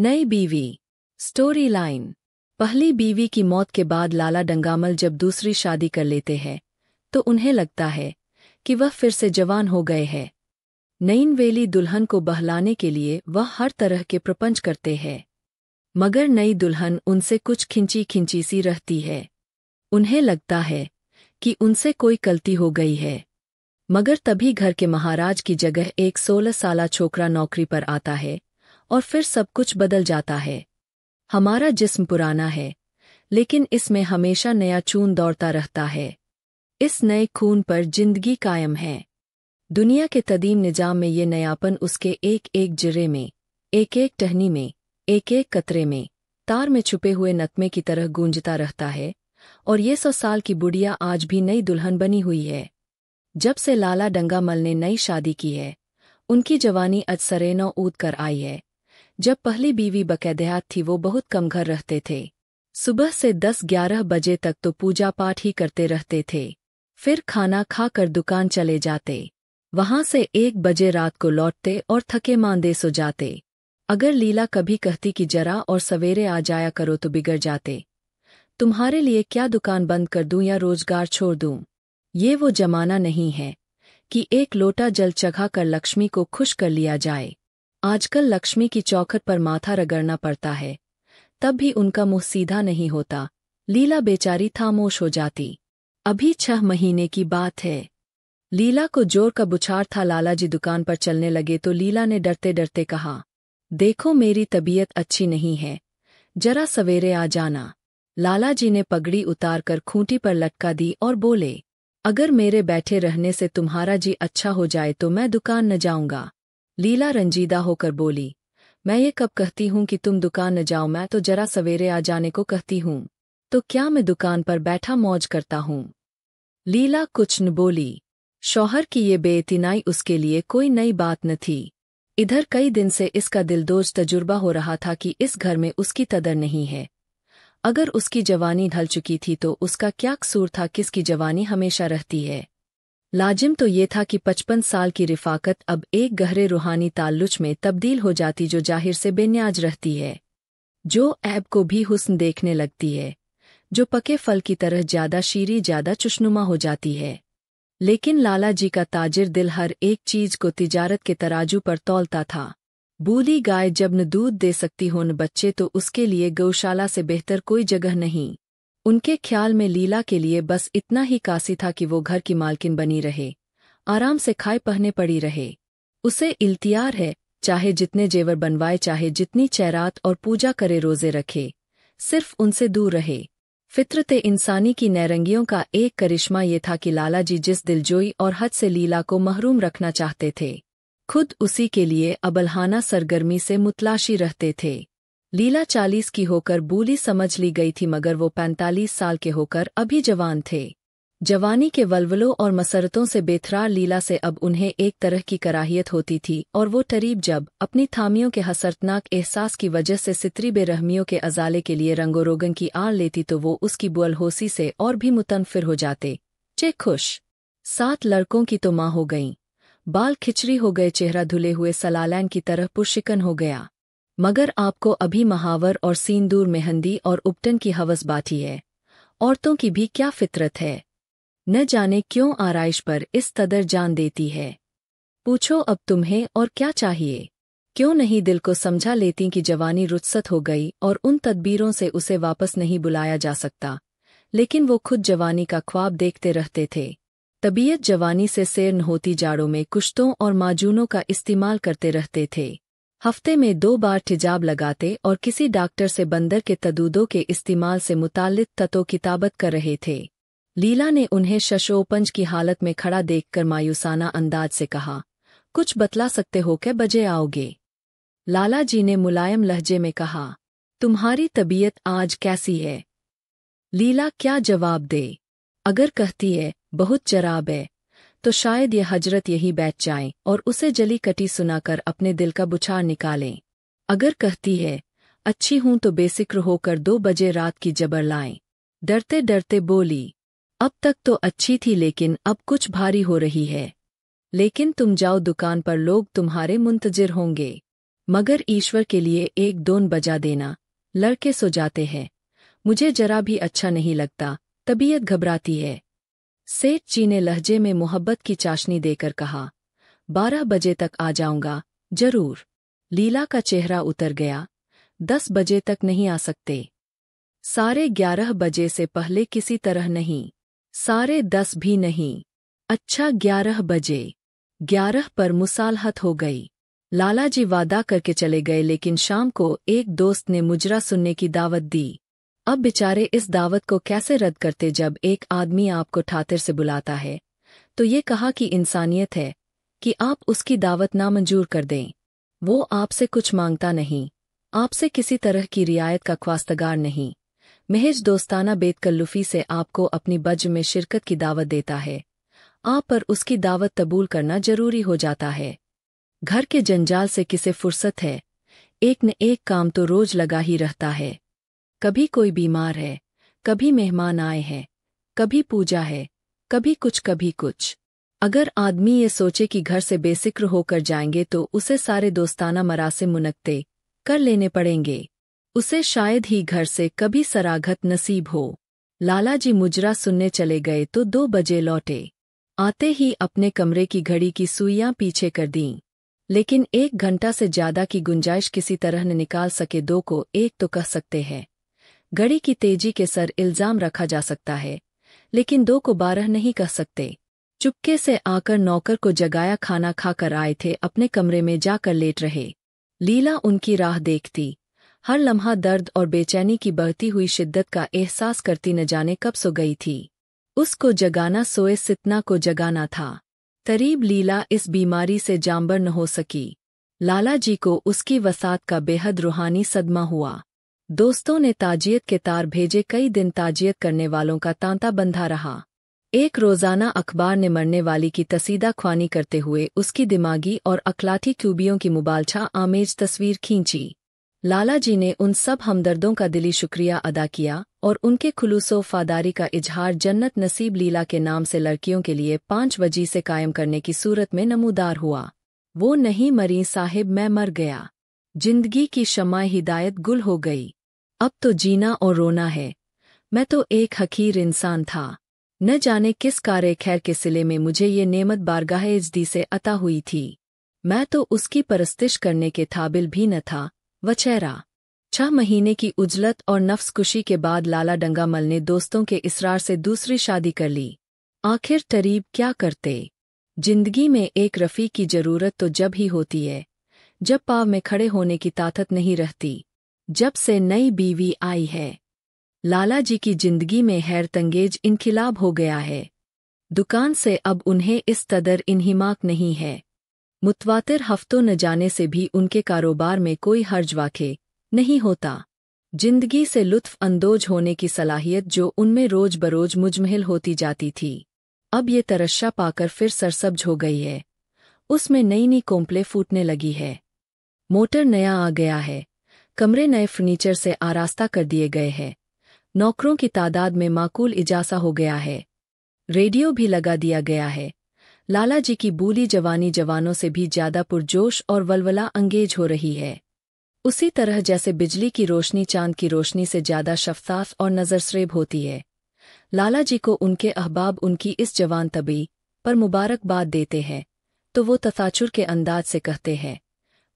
नई बीवी। Story line. पहली बीवी की मौत के बाद लाला डंगामल जब दूसरी शादी कर लेते हैं तो उन्हें लगता है कि वह फिर से जवान हो गए हैं। नईनवेली दुल्हन को बहलाने के लिए वह हर तरह के प्रपंच करते हैं, मगर नई दुल्हन उनसे कुछ खिंची खिंची सी रहती है। उन्हें लगता है कि उनसे कोई गलती हो गई है, मगर तभी घर के महाराज की जगह एक 16 साला छोकरा नौकरी पर आता है और फिर सब कुछ बदल जाता है। हमारा जिस्म पुराना है, लेकिन इसमें हमेशा नया खून दौड़ता रहता है। इस नए खून पर जिंदगी कायम है। दुनिया के कदीम निजाम में ये नयापन उसके एक एक जिरे में, एक एक टहनी में, एक एक कतरे में, तार में छुपे हुए नतमे की तरह गूंजता रहता है। और ये 100 साल की बुढ़िया आज भी नई दुल्हन बनी हुई है। जब से लाला डंगामल ने नई शादी की है, उनकी जवानी आज सरेनों ऊद कर आई है। जब पहली बीवी बकैदेहात थी वो बहुत कम घर रहते थे। सुबह से 10-11 बजे तक तो पूजा पाठ ही करते रहते थे, फिर खाना खाकर दुकान चले जाते। वहां से 1 बजे रात को लौटते और थके मांदे सो जाते। अगर लीला कभी कहती कि जरा और सवेरे आ जाया करो तो बिगड़ जाते। तुम्हारे लिए क्या दुकान बंद कर दूं या रोजगार छोड़ दूं? ये वो जमाना नहीं है कि एक लोटा जल चढ़ा कर लक्ष्मी को खुश कर लिया जाए। आजकल लक्ष्मी की चौखट पर माथा रगड़ना पड़ता है, तब भी उनका मुंह सीधा नहीं होता। लीला बेचारी खामोश हो जाती। अभी 6 महीने की बात है। लीला को जोर का बुखार था। लाला जी दुकान पर चलने लगे तो लीला ने डरते डरते कहा, देखो मेरी तबीयत अच्छी नहीं है, जरा सवेरे आ जाना। लाला जी ने पगड़ी उतारकर खूंटी पर लटका दी और बोले, अगर मेरे बैठे रहने से तुम्हारा जी अच्छा हो जाए तो मैं दुकान न जाऊंगा। लीला रंजीदा होकर बोली, मैं ये कब कहती हूँ कि तुम दुकान न जाओ, मैं तो जरा सवेरे आ जाने को कहती हूँ। तो क्या मैं दुकान पर बैठा मौज करता हूँ? लीला कुछ न बोली। शौहर की ये बेइतनाई उसके लिए कोई नई बात न थी। इधर कई दिन से इसका दिलदोज तजुर्बा हो रहा था कि इस घर में उसकी कदर नहीं है। अगर उसकी जवानी ढल चुकी थी तो उसका क्या कसूर था किसकी जवानी हमेशा रहती है। लाजिम तो ये था कि 55 साल की रिफाकत अब एक गहरे रूहानी ताल्लुच में तब्दील हो जाती जो जाहिर से बेन्याज रहती है, जो ऐब को भी हुस्न देखने लगती है, जो पके फल की तरह ज्यादा शीरी ज्यादा चुशनुमा हो जाती है। लेकिन लाला जी का ताजिर दिल हर एक चीज को तिजारत के तराजू पर तौलता था। बूढ़ी गाय जब न दूध दे सकती हो न बच्चे तो उसके लिए गौशाला से बेहतर कोई जगह नहीं। उनके ख्याल में लीला के लिए बस इतना ही काफी था कि वो घर की मालकिन बनी रहे, आराम से खाए पहने पड़ी रहे। उसे इल्तियार है, चाहे जितने जेवर बनवाए, चाहे जितनी चैरात और पूजा करे, रोजे रखे, सिर्फ उनसे दूर रहे। फितरत इंसानी की नैरंगियों का एक करिश्मा ये था कि लाला जी जिस दिलजोई और हद से लीला को महरूम रखना चाहते थे, खुद उसी के लिए अबलहाना सरगर्मी से मुतलाशी रहते थे। लीला 40 की होकर बूढ़ी समझ ली गई थी, मगर वो 45 साल के होकर अभी जवान थे। जवानी के वल्वलों और मसरतों से बेथरार लीला से अब उन्हें एक तरह की कराहियत होती थी, और वो टरीब जब अपनी थामियों के हसरतनाक एहसास की वजह से सितरी बेरहमियों के अजाले के लिए रंगोरोगन की आड़ लेती तो वो उसकी बुअलहोसी से और भी मुतनफिर हो जाते। चे खुश 7 लड़कों की तो माँ हो गईं, बाल खिचड़ी हो गए, चेहरा धुले हुए सलालैन की तरह पुरशिकन हो गया। मगर आपको अभी महावर और सींदूर, मेहंदी और उपटन की हवस बाती है। औरतों की भी क्या फितरत है, न जाने क्यों आराइश पर इस कदर जान देती है। पूछो अब तुम्हें और क्या चाहिए? क्यों नहीं दिल को समझा लेती कि जवानी रुखसत हो गई और उन तदबीरों से उसे वापस नहीं बुलाया जा सकता। लेकिन वो खुद जवानी का ख्वाब देखते रहते थे। तबीयत जवानी से सैर न होती, जाड़ों में कुश्तों और माजूनों का इस्तेमाल करते रहते थे। हफ्ते में 2 बार तिजाब लगाते और किसी डॉक्टर से बंदर के तदूदों के इस्तेमाल से मुताल्लिक ततो किताबत कर रहे थे। लीला ने उन्हें शशोपंज की हालत में खड़ा देखकर मायूसाना अंदाज से कहा, कुछ बतला सकते हो क्या बजे आओगे? लाला जी ने मुलायम लहजे में कहा, तुम्हारी तबीयत आज कैसी है? लीला क्या जवाब दे? अगर कहती है बहुत जराब है तो शायद ये हजरत यही बैठ जाएं और उसे जली कटी सुनाकर अपने दिल का बुछार निकालें। अगर कहती है अच्छी हूं तो बेसिक्र होकर 2 बजे रात की जबर लाएं। डरते डरते बोली, अब तक तो अच्छी थी लेकिन अब कुछ भारी हो रही है। लेकिन तुम जाओ दुकान पर, लोग तुम्हारे मुंतजिर होंगे। मगर ईश्वर के लिए एक दोन बजा देना। लड़के सो जाते हैं। मुझे जरा भी अच्छा नहीं लगता, तबीयत घबराती है। सेठ जी ने लहजे में मोहब्बत की चाशनी देकर कहा। 12 बजे तक आ जाऊंगा, जरूर। लीला का चेहरा उतर गया। 10 बजे तक नहीं आ सकते? 11:30 बजे से पहले किसी तरह नहीं। 10:30 भी नहीं। अच्छा 11 बजे। 11 पर मुसालहत हो गई। लालाजी वादा करके चले गए, लेकिन शाम को एक दोस्त ने मुजरा सुनने की दावत दी। अब बेचारे इस दावत को कैसे रद्द करते जब एक आदमी आपको ठातिर से बुलाता है। तो ये कहा कि इंसानियत है कि आप उसकी दावत नामंजूर कर दें। वो आपसे कुछ मांगता नहीं, आपसे किसी तरह की रियायत का ख्वास्तगार नहीं, महज दोस्ताना बेतकल्लुफी से आपको अपनी बज में शिरकत की दावत देता है। आप पर उसकी दावत कबूल करना जरूरी हो जाता है। घर के जंजाल से किसे फुर्सत है? एक न एक काम तो रोज लगा ही रहता है। कभी कोई बीमार है, कभी मेहमान आए हैं, कभी पूजा है, कभी कुछ। अगर आदमी ये सोचे कि घर से बेसिक्र होकर जाएंगे तो उसे सारे दोस्ताना मरासिम मुनक्ते कर लेने पड़ेंगे। उसे शायद ही घर से कभी सराघत नसीब हो। लालाजी मुजरा सुनने चले गए तो 2 बजे लौटे। आते ही अपने कमरे की घड़ी की सुइयां पीछे कर दीं। लेकिन 1 घंटा से ज्यादा की गुंजाइश किसी तरह न निकाल सके। 2 को 1 तो कह सकते हैं। घड़ी की तेजी के सर इल्जाम रखा जा सकता है, लेकिन 2 को 12 नहीं कह सकते। चुपके से आकर नौकर को जगाया। खाना खाकर आए थे, अपने कमरे में जाकर लेट रहे। लीला उनकी राह देखती, हर लम्हा दर्द और बेचैनी की बढ़ती हुई शिद्दत का एहसास करती, न जाने कब सो गई थी। उसको जगाना सोए सितना को जगाना था। करीब लीला इस बीमारी से जांबर न हो सकी। लालाजी को उसकी वसात का बेहद रूहानी सदमा हुआ। दोस्तों ने ताजियत के तार भेजे। कई दिन ताजियत करने वालों का तांता बंधा रहा। एक रोजाना अखबार ने मरने वाली की तसीदा ख्वानी करते हुए उसकी दिमागी और अखलाकी खूबियों की मुबालछा आमेज तस्वीर खींची। लालाजी ने उन सब हमदर्दों का दिली शुक्रिया अदा किया और उनके खुलूसो वफादारी का इजहार जन्नत नसीब लीला के नाम से लड़कियों के लिए 5 वजी से कायम करने की सूरत में नमूदार हुआ। वो नहीं मरी साहिब, मैं मर गया। जिंदगी की शमाए हिदायत गुल हो गई। अब तो जीना और रोना है। मैं तो एक हकीर इंसान था। न जाने किस कारे खैर के सिले में मुझे ये नेमत बारगाह इज़्दी से अता हुई थी। मैं तो उसकी परस्तिश करने के काबिल भी न था। वचेरा 6 महीने की उजलत और नफ्सकुशी के बाद लाला डंगामल ने दोस्तों के इसरार से दूसरी शादी कर ली। आखिर तरीब क्या करते? जिंदगी में एक रफ़ी की जरूरत तो जब ही होती है जब पाँव में खड़े होने की ताकत नहीं रहती। जब से नई बीवी आई है, लालाजी की जिंदगी में हैरतंगेज इनकिलाब हो गया है। दुकान से अब उन्हें इस कदर इन्हिमाक नहीं है। मुतवातिर हफ्तों न जाने से भी उनके कारोबार में कोई हर्ज वाक़े नहीं होता। जिंदगी से लुत्फ अंदोज होने की सलाहियत जो उनमें रोज बरोज मुजमहिल होती जाती थी, अब ये तरश्शा पाकर फिर सरसब्ज हो गई है। उसमें नई नई कोंपलें फूटने लगी है। मोटर नया आ गया है। कमरे नए फर्नीचर से आरास्ता कर दिए गए हैं। नौकरों की तादाद में माकूल इजाफा हो गया है। रेडियो भी लगा दिया गया है। लालाजी की बूली जवानी जवानों से भी ज्यादा पुरजोश और वलवला अंगेज हो रही है। उसी तरह जैसे बिजली की रोशनी चांद की रोशनी से ज्यादा शफ्ताफ और नजरसरेब होती है। लालाजी को उनके अहबाब उनकी इस जवान तबी पर मुबारकबाद देते हैं तो वो तफाचुर के अंदाज से कहते हैं,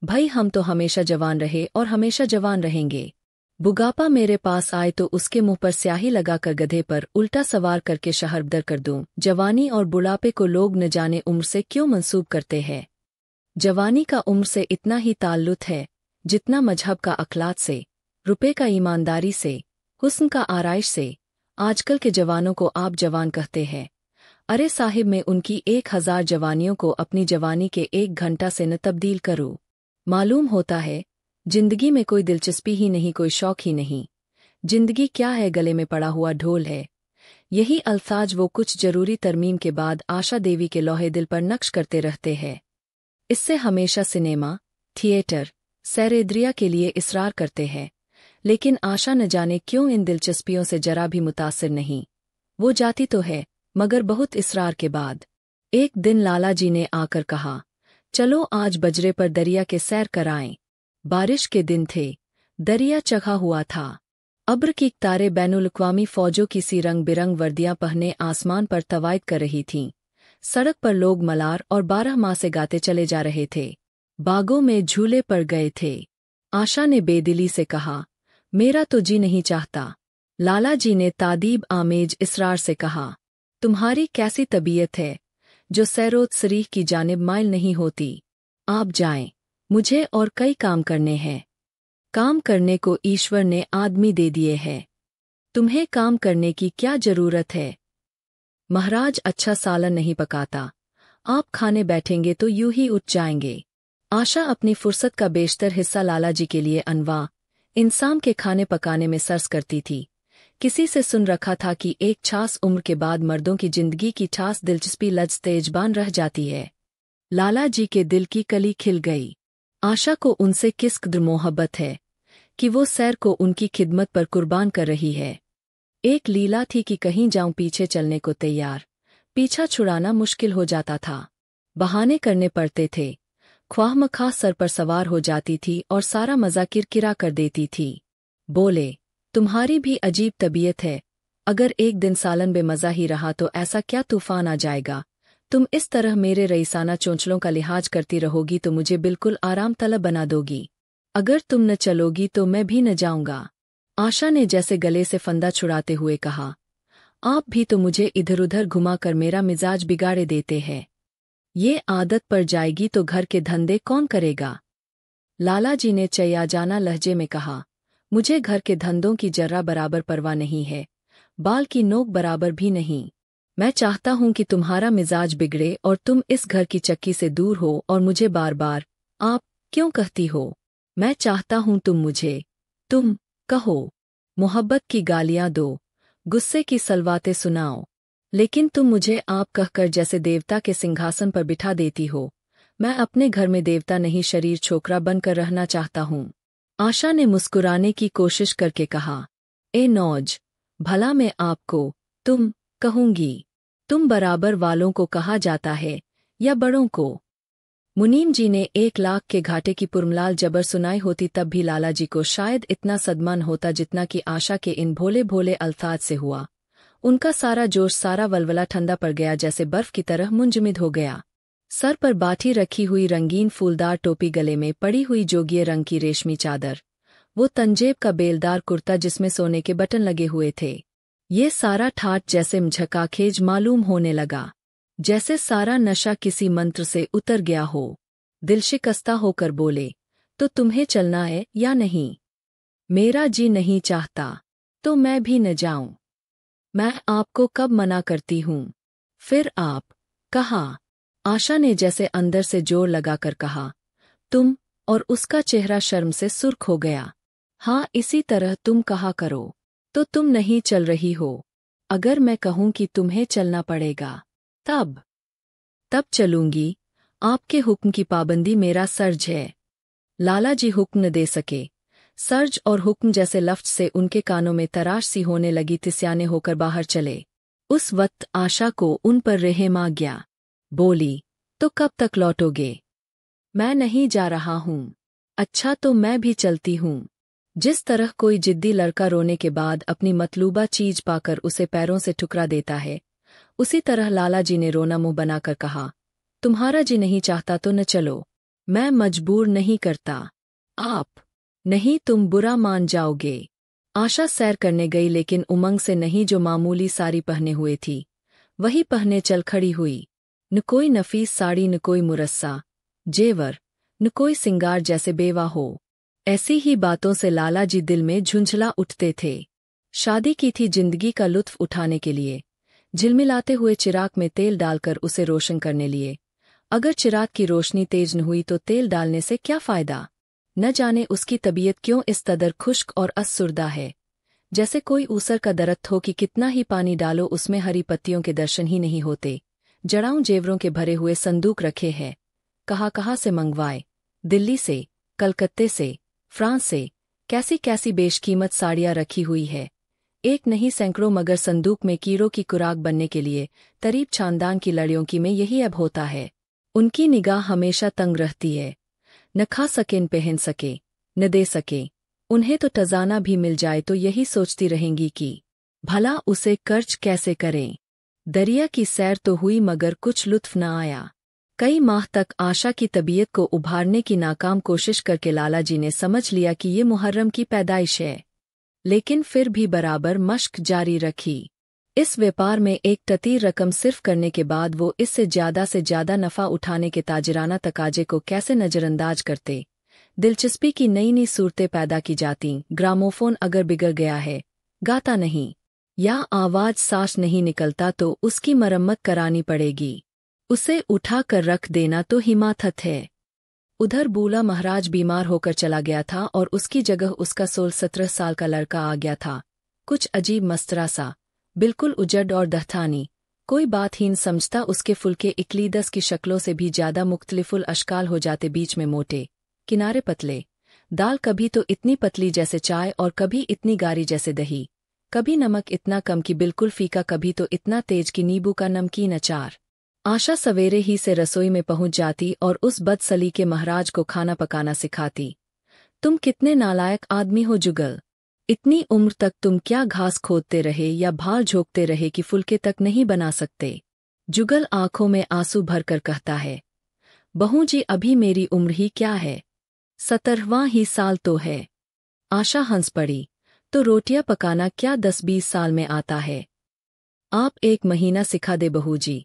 भाई हम तो हमेशा जवान रहे और हमेशा जवान रहेंगे। बुगापा मेरे पास आए तो उसके मुंह पर स्याही लगाकर गधे पर उल्टा सवार करके शहरबदर कर दूं। जवानी और बुढ़ापे को लोग न जाने उम्र से क्यों मंसूब करते हैं। जवानी का उम्र से इतना ही ताल्लुक है जितना मजहब का अखलाक से, रुपए का ईमानदारी से, हुस्न का आराइश से। आजकल के जवानों को आप जवान कहते हैं। अरे साहिब, मैं उनकी 1000 जवानियों को अपनी जवानी के 1 घंटा से न तब्दील करूं। मालूम होता है जिंदगी में कोई दिलचस्पी ही नहीं, कोई शौक ही नहीं। जिंदगी क्या है, गले में पड़ा हुआ ढोल है। यही अल्फाज वो कुछ जरूरी तरमीम के बाद आशा देवी के लोहे दिल पर नक्श करते रहते हैं। इससे हमेशा सिनेमा, थिएटर, सैरेदरिया के लिए इसरार करते हैं, लेकिन आशा न जाने क्यों इन दिलचस्पियों से जरा भी मुतासिर नहीं। वो जाती तो है, मगर बहुत इसरार के बाद। एक दिन लालाजी ने आकर कहा, चलो आज बजरे पर दरिया के सैर कराएं। बारिश के दिन थे, दरिया चढ़ा हुआ था। अब्र की तारे बैनुल-अक़वामी फ़ौजों की सी रंग बिरंग वर्दियां पहने आसमान पर तवायद कर रही थीं। सड़क पर लोग मलार और 12 माह से गाते चले जा रहे थे। बागों में झूले पड़ गए थे। आशा ने बेदिली से कहा, मेरा तो जी नहीं चाहता। लाला जी ने तादीब आमेज इसरार से कहा, तुम्हारी कैसी तबीयत है, जो सैरोत सरीह की जानिब माइल नहीं होती। आप जाएं, मुझे और कई काम करने हैं। काम करने को ईश्वर ने आदमी दे दिए हैं। तुम्हें काम करने की क्या जरूरत है? महाराज अच्छा सालन नहीं पकाता। आप खाने बैठेंगे तो यूं ही उठ जाएंगे। आशा अपनी फुर्सत का बेशतर हिस्सा लाला जी के लिए अनवा इंसान के खाने पकाने में सर्स करती थी। किसी से सुन रखा था कि एक खास उम्र के बाद मर्दों की जिंदगी की खास दिलचस्पी लज तेजबान रह जाती है। लाला जी के दिल की कली खिल गई। आशा को उनसे किस कदर मोहब्बत है कि वो सैर को उनकी खिदमत पर कुर्बान कर रही है। एक लीला थी कि कहीं जाऊं पीछे चलने को तैयार, पीछा छुड़ाना मुश्किल हो जाता था। बहाने करने पड़ते थे। ख्वाहमख्वाह सर पर सवार हो जाती थी और सारा मज़ा किरकिरा कर देती थी। बोले, तुम्हारी भी अजीब तबीयत है। अगर एक दिन सालन बेमज़ा ही रहा तो ऐसा क्या तूफान आ जाएगा। तुम इस तरह मेरे रईसाना चोंचलों का लिहाज करती रहोगी तो मुझे बिल्कुल आराम तलब बना दोगी। अगर तुम न चलोगी तो मैं भी न जाऊंगा। आशा ने जैसे गले से फंदा छुड़ाते हुए कहा, आप भी तो मुझे इधर-उधर घुमाकर मेरा मिजाज बिगाड़े देते हैं। ये आदत पड़ जाएगी तो घर के धंधे कौन करेगा? लाला जी ने चयाजाना लहजे में कहा, मुझे घर के धंधों की जर्रा बराबर परवाह नहीं है, बाल की नोक बराबर भी नहीं। मैं चाहता हूं कि तुम्हारा मिजाज बिगड़े और तुम इस घर की चक्की से दूर हो और मुझे बार बार आप क्यों कहती हो। मैं चाहता हूं तुम कहो, मोहब्बत की गालियां दो, गुस्से की सलवातें सुनाओ, लेकिन तुम मुझे आप कहकर जैसे देवता के सिंहासन पर बिठा देती हो। मैं अपने घर में देवता नहीं शरीर छोकरा बनकर रहना चाहता हूं। आशा ने मुस्कुराने की कोशिश करके कहा, ए नौज, भला मैं आपको तुम कहूंगी। तुम बराबर वालों को कहा जाता है या बड़ों को? मुनीम जी ने 1 लाख के घाटे की पुरमलाल जबर सुनाई होती तब भी लाला जी को शायद इतना सदमा न होता जितना कि आशा के इन भोले भोले अल्फाज से हुआ। उनका सारा जोश सारा वलवला ठंडा पड़ गया, जैसे बर्फ की तरह मुंजमद हो गया। सर पर बाठी रखी हुई रंगीन फूलदार टोपी, गले में पड़ी हुई जोगिये रंग की रेशमी चादर, वो तंजेब का बेलदार कुर्ता जिसमें सोने के बटन लगे हुए थे, ये सारा ठाट जैसे झकाखेज मालूम होने लगा, जैसे सारा नशा किसी मंत्र से उतर गया हो। दिल शिकस्ता होकर बोले, तो तुम्हें चलना है या नहीं? मेरा जी नहीं चाहता तो मैं भी न जाऊं। मैं आपको कब मना करती हूं? फिर आप कहा। आशा ने जैसे अंदर से जोर लगाकर कहा, तुम, और उसका चेहरा शर्म से सुर्ख हो गया। हाँ, इसी तरह तुम कहा करो। तो तुम नहीं चल रही हो। अगर मैं कहूं कि तुम्हें चलना पड़ेगा, तब चलूंगी। आपके हुक्म की पाबंदी मेरा सर्ज है। लाला जी हुक्म न दे सके। सर्ज और हुक्म जैसे लफ्ज से उनके कानों में तराश सी होने लगी। तिस्याने होकर बाहर चले। उस वक्त आशा को उन पर रहम आ गया। बोली, तो कब तक लौटोगे? मैं नहीं जा रहा हूं। अच्छा, तो मैं भी चलती हूं। जिस तरह कोई जिद्दी लड़का रोने के बाद अपनी मतलूबा चीज पाकर उसे पैरों से ठुकरा देता है, उसी तरह लाला जी ने रोना मुंह बनाकर कहा, तुम्हारा जी नहीं चाहता तो न चलो। मैं मजबूर नहीं करता। आप नहीं, तुम बुरा मान जाओगे। आशा सैर करने गई, लेकिन उमंग से नहीं। जो मामूली साड़ी पहने हुए थी वही पहने चल खड़ी हुई। न कोई नफीस साड़ी, न कोई मुरस्सा जेवर, न कोई सिंगार, जैसे बेवा हो। ऐसी ही बातों से लाला जी दिल में झुंझला उठते थे। शादी की थी जिंदगी का लुत्फ उठाने के लिए, झिलमिलाते हुए चिराग में तेल डालकर उसे रोशन करने लिए। अगर चिराग की रोशनी तेज न हुई तो तेल डालने से क्या फायदा? न जाने उसकी तबीयत क्यों इस कदर खुश्क और असुरदा है, जैसे कोई ऊसर का दरख्त हो कि कितना ही पानी डालो उसमें हरी पत्तियों के दर्शन ही नहीं होते। जड़ाऊं जेवरों के भरे हुए संदूक रखे हैं, कहाँ से मंगवाए, दिल्ली से, कलकत्ते से, फ्रांस से, कैसी कैसी बेशकीमत साड़ियां रखी हुई है। एक नहीं सैकड़ों, मगर संदूक में कीड़ों की खुराक बनने के लिए तरीब छानदान की लड़ियों की में यही अब होता है। उनकी निगाह हमेशा तंग रहती है। न खा सके न पहन सके, न दे सके, उन्हें तो टजाना भी मिल जाए तो यही सोचती रहेंगी कि भला उसे कर्ज कैसे करें। दरिया की सैर तो हुई मगर कुछ लुत्फ न आया। कई माह तक आशा की तबीयत को उभारने की नाकाम कोशिश करके लाला जी ने समझ लिया कि ये मुहर्रम की पैदाइश है, लेकिन फिर भी बराबर मश्क जारी रखी। इस व्यापार में एक ततीर रकम सिर्फ करने के बाद वो इससे ज्यादा नफा उठाने के ताजराना तकाजे को कैसे नजरअंदाज करते। दिलचस्पी की नई नई सूरतें पैदा की जाती। ग्रामोफोन अगर बिगड़ गया है, गाता नहीं या आवाज साफ नहीं निकलता तो उसकी मरम्मत करानी पड़ेगी। उसे उठा कर रख देना तो हिमाकत है। उधर बूला महाराज बीमार होकर चला गया था और उसकी जगह उसका 16-17 साल का लड़का आ गया था। कुछ अजीब मस्तरा सा, बिल्कुल उजड़ और दहतानी, कोई बातहीन समझता। उसके फुलके इकलीदस की शक्लों से भी ज्यादा मुख्तलिफुल अशकाल हो जाते, बीच में मोटे, किनारे पतले। दाल कभी तो इतनी पतली जैसे चाय और कभी इतनी गाढ़ी जैसे दही। कभी नमक इतना कम कि बिल्कुल फीका, कभी तो इतना तेज कि नींबू का नमकीन अचार। आशा सवेरे ही से रसोई में पहुंच जाती और उस बदसली के महाराज को खाना पकाना सिखाती। तुम कितने नालायक आदमी हो जुगल, इतनी उम्र तक तुम क्या घास खोदते रहे या भाल झोंकते रहे कि फुलके तक नहीं बना सकते। जुगल आंखों में आंसू भरकर कहता है, बहू जी अभी मेरी उम्र ही क्या है, 17वां ही साल तो है। आशा हंस पड़ी, तो रोटियां पकाना क्या 10-20 साल में आता है। आप 1 महीना सिखा दे बहू जी,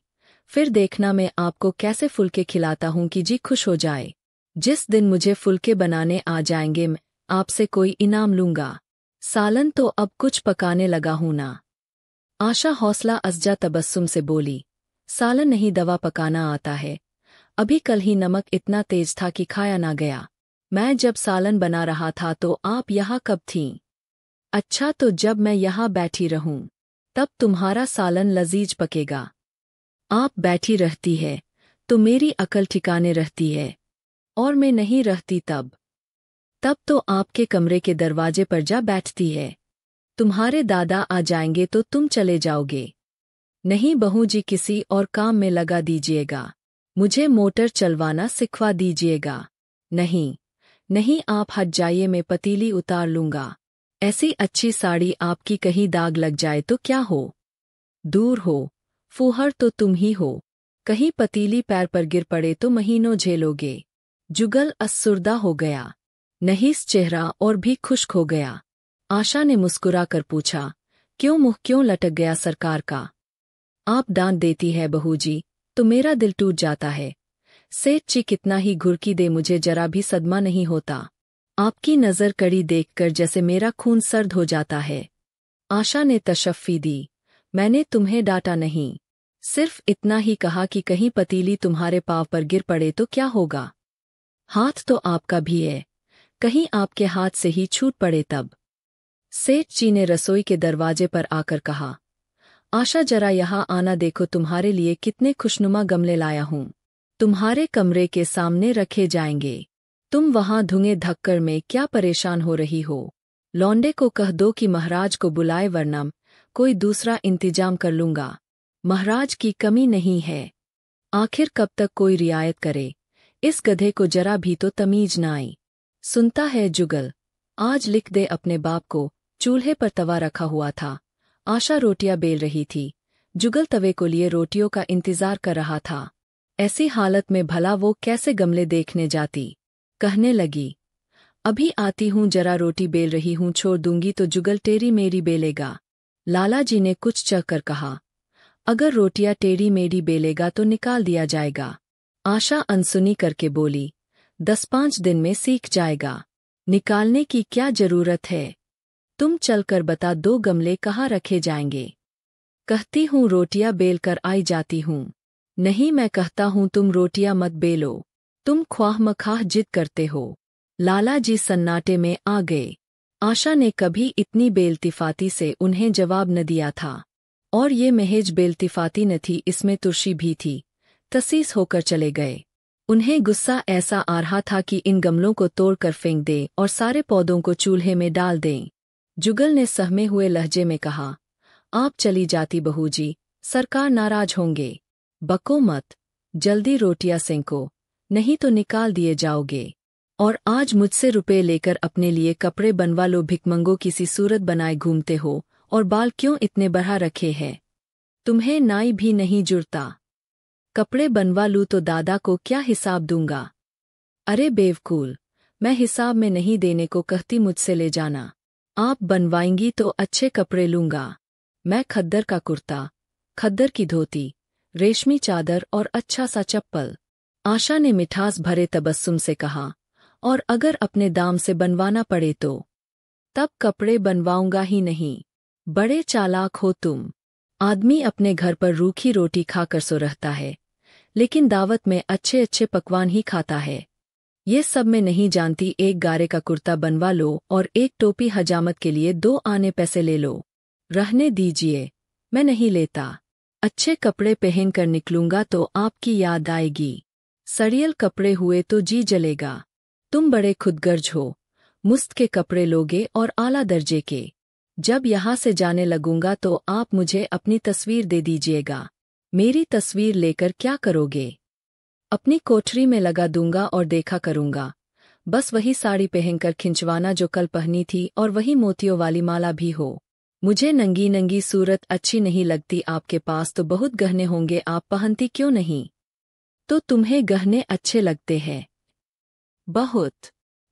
फिर देखना मैं आपको कैसे फुलके खिलाता हूं कि जी खुश हो जाए। जिस दिन मुझे फुलके बनाने आ जाएंगे मैं आपसे कोई इनाम लूंगा। सालन तो अब कुछ पकाने लगा हूं ना। आशा हौसला अफजा तबस्सुम से बोली, सालन नहीं, दवा पकाना आता है। अभी कल ही नमक इतना तेज था कि खाया ना गया। मैं जब सालन बना रहा था तो आप यहाँ कब थीं? अच्छा, तो जब मैं यहाँ बैठी रहूं तब तुम्हारा सालन लजीज पकेगा। आप बैठी रहती है तो मेरी अकल ठिकाने रहती है, और मैं नहीं रहती तब तो आपके कमरे के दरवाजे पर जा बैठती है। तुम्हारे दादा आ जाएंगे तो तुम चले जाओगे। नहीं बहू जी, किसी और काम में लगा दीजिएगा, मुझे मोटर चलवाना सिखवा दीजिएगा। नहीं नहीं, आप हट जाइए, मैं पतीली उतार लूंगा। ऐसी अच्छी साड़ी आपकी कहीं दाग लग जाए तो क्या हो। दूर हो, फूहड़ तो तुम ही हो, कहीं पतीली पैर पर गिर पड़े तो महीनों झेलोगे। जुगल असुरदा हो गया, नहीस चेहरा और भी खुश्क हो गया। आशा ने मुस्कुरा कर पूछा, क्यों मुंह क्यों लटक गया सरकार का? आप डांट देती है बहू जी तो मेरा दिल टूट जाता है। सेठ जी कितना ही घुरकी दे, मुझे जरा भी सदमा नहीं होता। आपकी नज़र कड़ी देखकर जैसे मेरा खून सर्द हो जाता है। आशा ने तशफ़ी दी, मैंने तुम्हें डांटा नहीं, सिर्फ इतना ही कहा कि कहीं पतीली तुम्हारे पाँव पर गिर पड़े तो क्या होगा। हाथ तो आपका भी है, कहीं आपके हाथ से ही छूट पड़े तब। सेठ जी ने रसोई के दरवाजे पर आकर कहा, आशा जरा यहाँ आना, देखो तुम्हारे लिए कितने खुशनुमा गमले लाया हूँ। तुम्हारे कमरे के सामने रखे जाएंगे। तुम वहाँ धुएं धक्कर में क्या परेशान हो रही हो? लौंडे को कह दो कि महाराज को बुलाए, वरना कोई दूसरा इंतजाम कर लूंगा। महाराज की कमी नहीं है। आखिर कब तक कोई रियायत करे? इस गधे को जरा भी तो तमीज न आई। सुनता है जुगल, आज लिख दे अपने बाप को। चूल्हे पर तवा रखा हुआ था, आशा रोटियां बेल रही थी। जुगल तवे को लिए रोटियों का इंतजार कर रहा था। ऐसी हालत में भला वो कैसे गमले देखने जाती? कहने लगी, अभी आती हूँ, जरा रोटी बेल रही हूँ, छोड़ दूंगी तो जुगल टेढ़ी मेरी बेलेगा। लाला जी ने कुछ चख कर कहा, अगर रोटियां टेढ़ी मेढ़ी बेलेगा तो निकाल दिया जाएगा। आशा अनसुनी करके बोली, 10-5 दिन में सीख जाएगा, निकालने की क्या जरूरत है। तुम चलकर बता दो गमले कहाँ रखे जाएंगे। कहती हूँ रोटियां बेल कर आई जाती हूँ। नहीं, मैं कहता हूँ तुम रोटियां मत बेलो, तुम ख्वाह मखाह जिद करते हो। लाला जी सन्नाटे में आ गए। आशा ने कभी इतनी बेइल्तिफाती से उन्हें जवाब न दिया था, और ये महज बेइल्तिफाती न थी, इसमें तुर्शी भी थी। तसीस होकर चले गए। उन्हें गुस्सा ऐसा आ रहा था कि इन गमलों को तोड़कर फेंक दें और सारे पौधों को चूल्हे में डाल दें। जुगल ने सहमे हुए लहजे में कहा, आप चली जाती बहू जी, सरकार नाराज होंगे। बको मत, जल्दी रोटियां सेंको, नहीं तो निकाल दिए जाओगे। और आज मुझसे रुपए लेकर अपने लिए कपड़े बनवा लो। भिकमंगों की सी सूरत बनाए घूमते हो और बाल क्यों इतने बढ़ा रखे हैं? तुम्हें नाई भी नहीं जुड़ता? कपड़े बनवा लूँ तो दादा को क्या हिसाब दूंगा? अरे बेवकूल, मैं हिसाब में नहीं देने को कहती, मुझसे ले जाना। आप बनवाएंगी तो अच्छे कपड़े लूंगा मैं। खद्दर का कुर्ता, खद्दर की धोती, रेशमी चादर और अच्छा सा चप्पल। आशा ने मिठास भरे तबस्सुम से कहा, और अगर अपने दाम से बनवाना पड़े तो? तब कपड़े बनवाऊंगा ही नहीं। बड़े चालाक हो तुम। आदमी अपने घर पर रूखी रोटी खाकर सो रहता है, लेकिन दावत में अच्छे अच्छे पकवान ही खाता है। ये सब मैं नहीं जानती। एक गारे का कुर्ता बनवा लो और एक टोपी हजामत के लिए 2 आने पैसे ले लो। रहने दीजिए, मैं नहीं लेता। अच्छे कपड़े पहनकर निकलूंगा तो आपकी याद आएगी। सड़ियल कपड़े हुए तो जी जलेगा। तुम बड़े खुदगर्ज हो। मुफ्त के कपड़े लोगे और आला दर्जे के। जब यहाँ से जाने लगूंगा तो आप मुझे अपनी तस्वीर दे दीजिएगा। मेरी तस्वीर लेकर क्या करोगे? अपनी कोठरी में लगा दूंगा और देखा करूंगा। बस वही साड़ी पहनकर खिंचवाना जो कल पहनी थी, और वही मोतियों वाली माला भी हो। मुझे नंगी नंगी सूरत अच्छी नहीं लगती। आपके पास तो बहुत गहने होंगे, आप पहनती क्यों नहीं? तो तुम्हें गहने अच्छे लगते हैं? बहुत।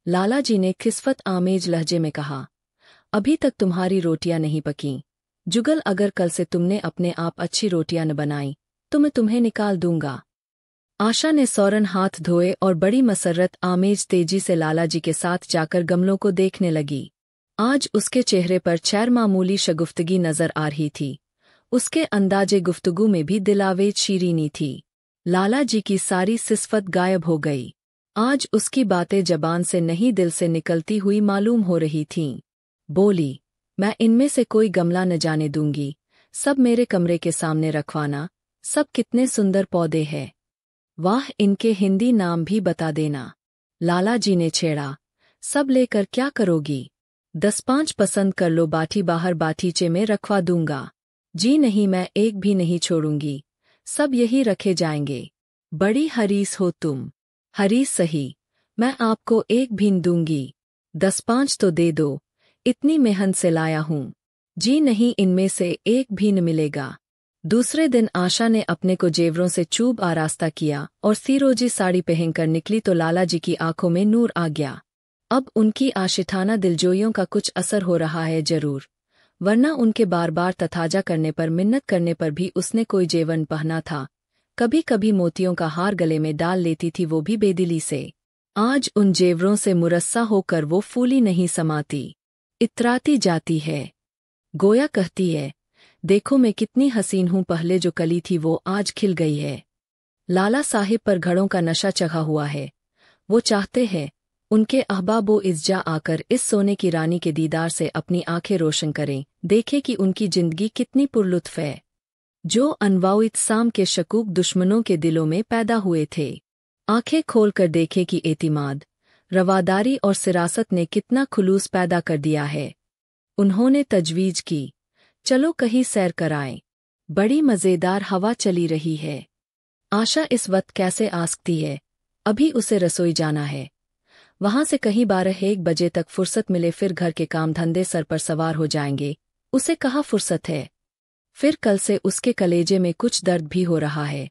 लाला जी ने खिसफत आमेज लहजे में कहा, अभी तक तुम्हारी रोटियां नहीं पकीं। जुगल, अगर कल से तुमने अपने आप अच्छी रोटियां न बनाई तो मैं तुम्हें निकाल दूंगा। आशा ने सौरन हाथ धोए और बड़ी मसर्रत आमेज तेजी से लाला जी के साथ जाकर गमलों को देखने लगी। आज उसके चेहरे पर खैर मामूली शगुफ्तगी नजर आ रही थी। उसके अंदाजे गुफ्तगू में भी दिलावेज शीरीनी थी। लाला जी की सारी सिस्फत गायब हो गई। आज उसकी बातें जबान से नहीं दिल से निकलती हुई मालूम हो रही थीं। बोली, मैं इनमें से कोई गमला न जाने दूंगी। सब मेरे कमरे के सामने रखवाना। सब कितने सुंदर पौधे हैं। वाह, इनके हिंदी नाम भी बता देना। लाला जी ने छेड़ा, सब लेकर क्या करोगी? 10-5 पसंद कर लो, बाठी बाहर बाटीचे में रखवा दूंगा। जी नहीं, मैं एक भी नहीं छोड़ूंगी। सब यही रखे जाएंगे। बड़ी हरीस हो तुम। हरीस सही, मैं आपको एक भी न दूंगी। 10-5 तो दे दो, इतनी मेहनत से लाया हूं। जी नहीं, इनमें से एक भी न मिलेगा। दूसरे दिन आशा ने अपने को जेवरों से चूब आरास्ता किया और सीरोजी साड़ी पहनकर निकली तो लाला जी की आंखों में नूर आ गया। अब उनकी आशिठाना दिलजोइयों का कुछ असर हो रहा है जरूर, वरना उनके बार बार तथाजा करने पर, मिन्नत करने पर भी उसने कोई जेवन पहना था। कभी कभी मोतियों का हार गले में डाल लेती थी, वो भी बेदिली से। आज उन जेवरों से मुरस्सा होकर वो फूली नहीं समाती, इतराती जाती है। गोया कहती है, देखो मैं कितनी हसीन हूँ, पहले जो कली थी वो आज खिल गई है। लाला साहिब पर घड़ों का नशा चढ़ा हुआ है। वो चाहते हैं उनके अहबाबो इज्जा आकर इस सोने की रानी के दीदार से अपनी आंखें रोशन करें, देखें कि उनकी जिंदगी कितनी पुरलुत्फ है। जो अनवाउत साम के शकूक दुश्मनों के दिलों में पैदा हुए थे, आंखें खोलकर देखें कि एतिमाद, रवादारी और सिरासत ने कितना खुलूस पैदा कर दिया है। उन्होंने तजवीज की, चलो कहीं सैर कराएं, बड़ी मज़ेदार हवा चली रही है। आशा इस वक्त कैसे आस्कती है, अभी उसे रसोई जाना है। वहां से कहीं 12-1 बजे तक फुर्सत मिले, फिर घर के काम धंधे सर पर सवार हो जाएंगे। उसे कहाँ फुर्सत है। फिर कल से उसके कलेजे में कुछ दर्द भी हो रहा है।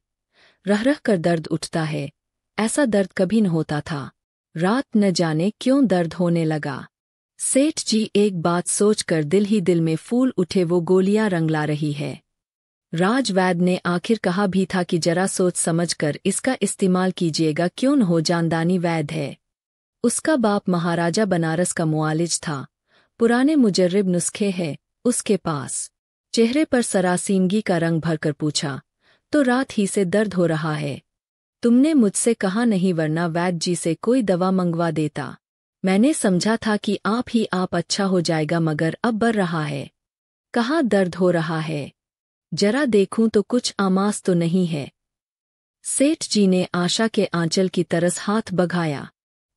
रह रह कर दर्द उठता है, ऐसा दर्द कभी न होता था। रात न जाने क्यों दर्द होने लगा। सेठ जी एक बात सोचकर दिल ही दिल में फूल उठे, वो गोलियां रंगला रही है। राजवैद ने आखिर कहा भी था कि जरा सोच समझकर इसका इस्तेमाल कीजिएगा, क्यों न हो, जानदानी वैद है। उसका बाप महाराजा बनारस का मुआलिज था, पुराने मुजर्रिब नुस्खे हैं उसके पास। चेहरे पर सरासीनगी का रंग भरकर पूछा, तो रात ही से दर्द हो रहा है? तुमने मुझसे कहा नहीं, वरना वैद्य जी से कोई दवा मंगवा देता। मैंने समझा था कि आप अच्छा हो जाएगा, मगर अब बढ़ रहा है। कहाँ दर्द हो रहा है? जरा देखूं तो कुछ आमास तो नहीं है। सेठ जी ने आशा के आंचल की तरस हाथ बढ़ाया।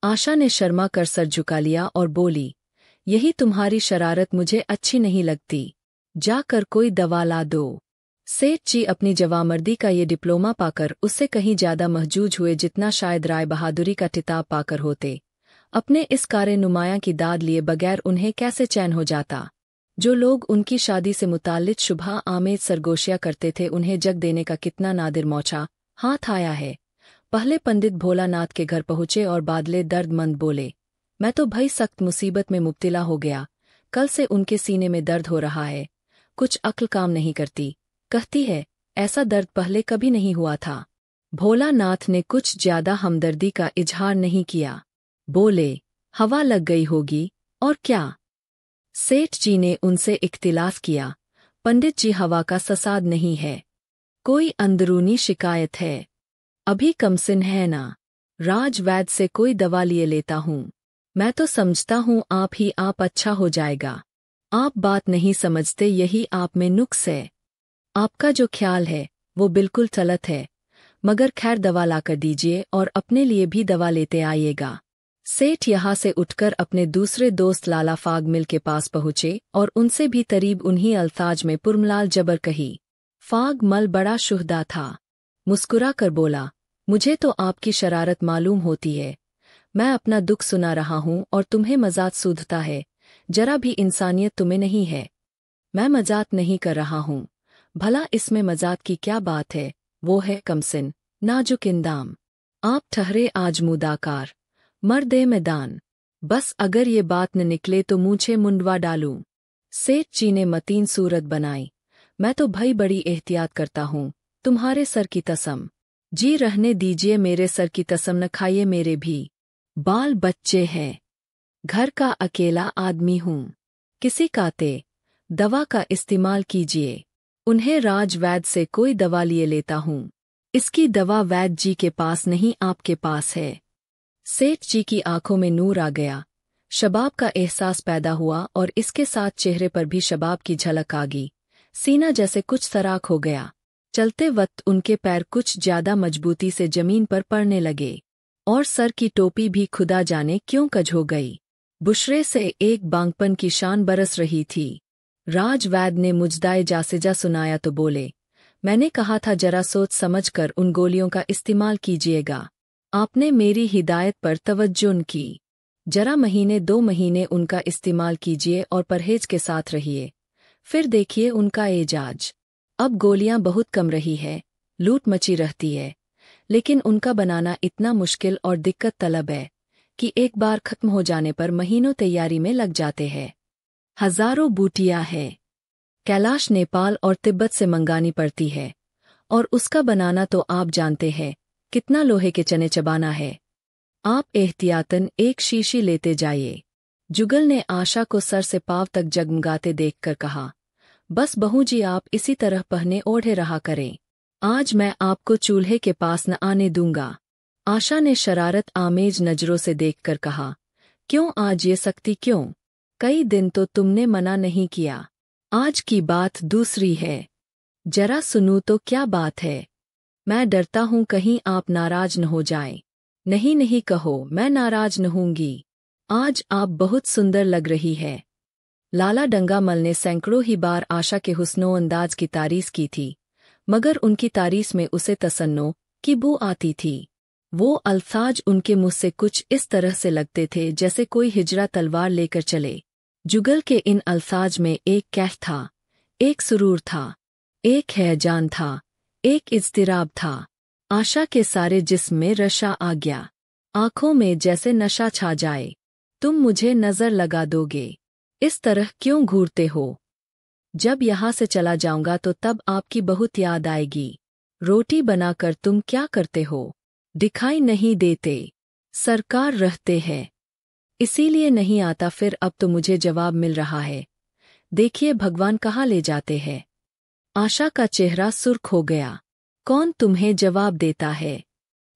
आशा ने शर्मा कर सर झुका लिया और बोली, यही तुम्हारी शरारत मुझे अच्छी नहीं लगती, जाकर कोई दवा ला दो। सेठ जी अपनी जवामर्दी का ये डिप्लोमा पाकर उससे कहीं ज्यादा महजूज हुए जितना शायद राय बहादुरी का खिताब पाकर होते। अपने इस कार्य नुमाया की दाद लिए बगैर उन्हें कैसे चैन हो जाता। जो लोग उनकी शादी से मुताल्लिक शुभा आमेज सरगोशियां करते थे, उन्हें जग देने का कितना नादिर मौका हाथ आया है। पहले पंडित भोलानाथ के घर पहुंचे और बादले दर्दमंद बोले, मैं तो भई सख्त मुसीबत में मुब्तिला हो गया। कल से उनके सीने में दर्द हो रहा है, कुछ अक्ल काम नहीं करती। कहती है ऐसा दर्द पहले कभी नहीं हुआ था। भोलानाथ ने कुछ ज्यादा हमदर्दी का इजहार नहीं किया। बोले, हवा लग गई होगी और क्या। सेठ जी ने उनसे इख्तिलाफ किया, पंडित जी हवा का ससाद नहीं है, कोई अंदरूनी शिकायत है। अभी कमसिन है ना, राज वैद्य से कोई दवा लिए लेता हूँ। मैं तो समझता हूँ आप अच्छा हो जाएगा। आप बात नहीं समझते, यही आप में नुक्स है। आपका जो ख्याल है वो बिल्कुल गलत है, मगर खैर दवा लाकर दीजिए और अपने लिए भी दवा लेते आइएगा। सेठ यहाँ से उठकर अपने दूसरे दोस्त लाला फाग मिल के पास पहुँचे और उनसे भी करीब उन्हीं अल्फाज में पुरमलाल जबर कही। फाग मल बड़ा शुहदा था, मुस्कुरा कर बोला, मुझे तो आपकी शरारत मालूम होती है। मैं अपना दुख सुना रहा हूँ और तुम्हें मजाक सूझता है, जरा भी इंसानियत तुम्हें नहीं है। मैं मजाक नहीं कर रहा हूँ, भला इसमें मजाक की क्या बात है। वो है कमसिन, नाजुक इंदाम। आप ठहरे आज मुदाकार, मर्दे मैदान। बस अगर ये बात न निकले तो मूंछे मुंडवा डालूं। सेठ जी ने मतीन सूरत बनाई, मैं तो भाई बड़ी एहतियात करता हूँ, तुम्हारे सर की कसम। जी रहने दीजिए, मेरे सर की कसम न खाइए, मेरे भी बाल बच्चे हैं, घर का अकेला आदमी हूँ। किसी काते दवा का इस्तेमाल कीजिए। उन्हें राज वैद्य से कोई दवा लिए लेता हूँ। इसकी दवा वैद्य जी के पास नहीं, आपके पास है। सेठ जी की आंखों में नूर आ गया, शबाब का एहसास पैदा हुआ और इसके साथ चेहरे पर भी शबाब की झलक आ गई। सीना जैसे कुछ सराख हो गया। चलते वक्त उनके पैर कुछ ज्यादा मजबूती से जमीन पर पड़ने लगे और सर की टोपी भी खुदा जाने क्यों कज हो गई। बुशरे से एक बांगपन की शान बरस रही थी। राज वैद्य ने मुजदाए जासिजा सुनाया तो बोले, मैंने कहा था जरा सोच समझकर उन गोलियों का इस्तेमाल कीजिएगा। आपने मेरी हिदायत पर तवज्जो न की। जरा महीने 2 महीने उनका इस्तेमाल कीजिए और परहेज के साथ रहिए, फिर देखिए उनका एजाज। अब गोलियां बहुत कम रही है, लूट मची रहती है, लेकिन उनका बनाना इतना मुश्किल और दिक्कत तलब है कि एक बार खत्म हो जाने पर महीनों तैयारी में लग जाते हैं। हजारों बूटियां हैं, कैलाश नेपाल और तिब्बत से मंगानी पड़ती है, और उसका बनाना तो आप जानते हैं कितना लोहे के चने चबाना है। आप एहतियातन एक शीशी लेते जाइए। जुगल ने आशा को सर से पांव तक जगमगाते देखकर कहा, बस बहू जी आप इसी तरह पहने ओढ़े रहा करें, आज मैं आपको चूल्हे के पास न आने दूंगा। आशा ने शरारत आमेज नजरों से देखकर कहा, क्यों आज ये सख्ती क्यों? कई दिन तो तुमने मना नहीं किया, आज की बात दूसरी है। जरा सुनूं तो क्या बात है? मैं डरता हूं कहीं आप नाराज न हो जाएं। नहीं नहीं कहो, मैं नाराज न होंगी। आज आप बहुत सुंदर लग रही है। लाला डंगामल ने सैकड़ों ही बार आशा के हुस्नो अंदाज की तारीफ की थी, मगर उनकी तारीफ में उसे तसन्नो की बू आती थी। वो अल्फाज उनके मुंह से कुछ इस तरह से लगते थे जैसे कोई हिजरा तलवार लेकर चले। जुगल के इन अल्फाज में एक कैफ था, एक सुरूर था, एक हैजान था, एक इज़्तिराब था। आशा के सारे जिस्म में रशा आ गया, आंखों में जैसे नशा छा जाए। तुम मुझे नजर लगा दोगे, इस तरह क्यों घूरते हो? जब यहाँ से चला जाऊंगा तो तब आपकी बहुत याद आएगी। रोटी बनाकर तुम क्या करते हो? दिखाई नहीं देते, सरकार रहते हैं, इसीलिए नहीं आता। फिर अब तो मुझे जवाब मिल रहा है, देखिए भगवान कहाँ ले जाते हैं। आशा का चेहरा सुर्ख हो गया। कौन तुम्हें जवाब देता है?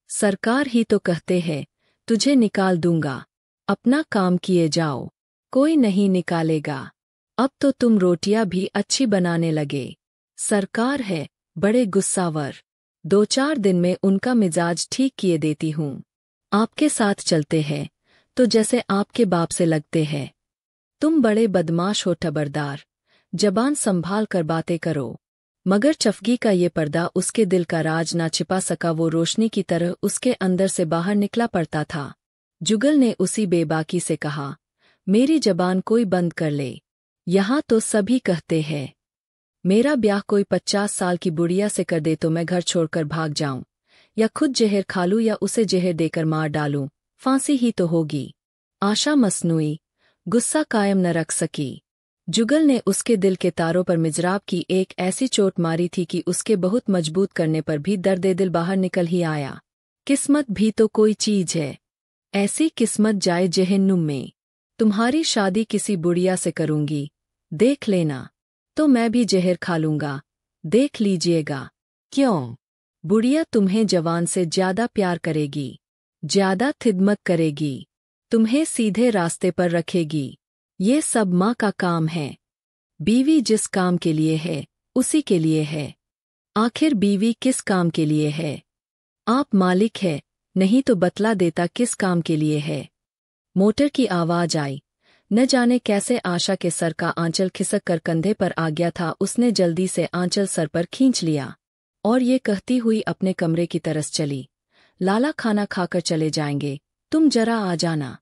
सरकार ही तो कहते हैं तुझे निकाल दूंगा, अपना काम किए जाओ, कोई नहीं निकालेगा। अब तो तुम रोटियां भी अच्छी बनाने लगे। सरकार है बड़े गुस्सावर, 2-4 दिन में उनका मिजाज ठीक किए देती हूँ। आपके साथ चलते हैं तो जैसे आपके बाप से लगते हैं। तुम बड़े बदमाश हो टबरदार, जबान संभाल कर बातें करो। मगर चफगी का ये पर्दा उसके दिल का राज ना छिपा सका, वो रोशनी की तरह उसके अंदर से बाहर निकला पड़ता था। जुगल ने उसी बेबाकी से कहा, मेरी जबान कोई बंद कर ले। यहाँ तो सभी कहते हैं मेरा ब्याह कोई 50 साल की बुढ़िया से कर दे तो मैं घर छोड़कर भाग जाऊं, या खुद जहर खा लूं या उसे जहर देकर मार डालूं, फांसी ही तो होगी। आशा मसनूई गुस्सा कायम न रख सकी। जुगल ने उसके दिल के तारों पर मिजराब की एक ऐसी चोट मारी थी कि उसके बहुत मजबूत करने पर भी दर्द दिल बाहर निकल ही आया। किस्मत भी तो कोई चीज है, ऐसी किस्मत जाए जहन्नुम में। तुम्हारी शादी किसी बुढ़िया से करूंगी, देख लेना, तो मैं भी जहर खा लूंगा, देख लीजिएगा। क्यों? बुढ़िया तुम्हें जवान से ज्यादा प्यार करेगी, ज्यादा खिदमत करेगी, तुम्हें सीधे रास्ते पर रखेगी। ये सब माँ का काम है। बीवी जिस काम के लिए है उसी के लिए है। आखिर बीवी किस काम के लिए है? आप मालिक है, नहीं तो बतला देता किस काम के लिए है। मोटर की आवाज आई। न जाने कैसे आशा के सर का आंचल खिसक कर कंधे पर आ गया था। उसने जल्दी से आंचल सर पर खींच लिया और ये कहती हुई अपने कमरे की तरफ चली, लाला खाना खाकर चले जाएंगे, तुम जरा आ जाना।